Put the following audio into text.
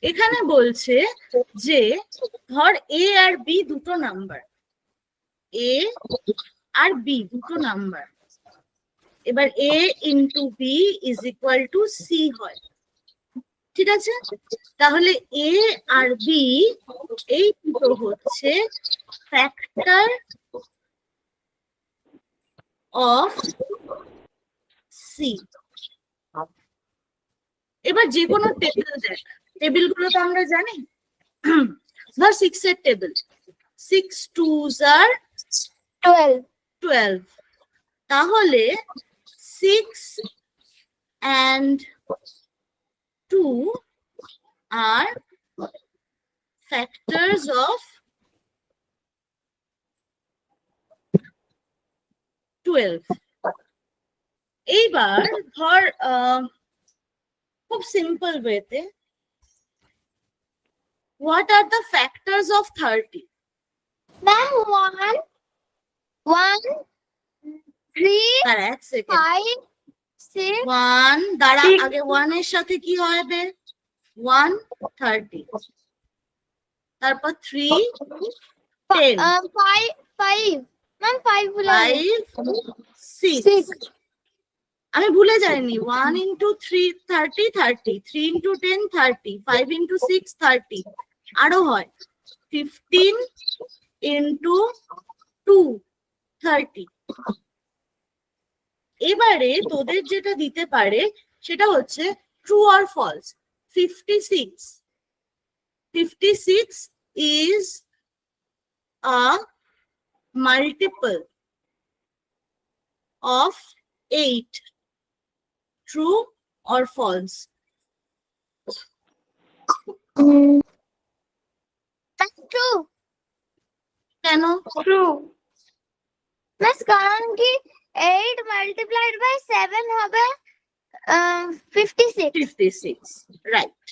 এখানে বলছে যে ধর এ আর বি দুটো নাম্বার, এ আর বি দুটো নাম্বার, এবার A into B is equal to C হয়, ঠিক আছে? তাহলে এ আর বি এই দুটো হচ্ছে ফ্যাক্টর অফ সি। এবার যে কোনো টেবিল দেখ, টেবিল গুলো তো আমরা জানি, ধর 6 এর টেবিল, 6 2s are 12, তাহলে 6 and 2 are factors of 12। এইবার ধর খুব সিম্পল ওয়েতে, what are the factors of 30? Ma'am, 1, 3, দাঁড়া এক সেকেন্ড, 5, 6, 1 দাঁড়া, 6 আগে 1 এর সাথে কি হবে? 1 30, তারপর 3 10, 5. Ma'am, 5 বলে 5 6, 6. আমি ভুলে যাইনি, 1 into 3 30 30, 3 into 10 30, 5 into 6 30, আরো হয় 15 into 2 30। এবারে তোদের যেটা দিতে পারে সেটা হচ্ছে true or false. 56 is a multiple of 8, true or false? That's true. কেন? True. Miss, কারণ কি 8 multiplied by 7 হবে 56. 56, right.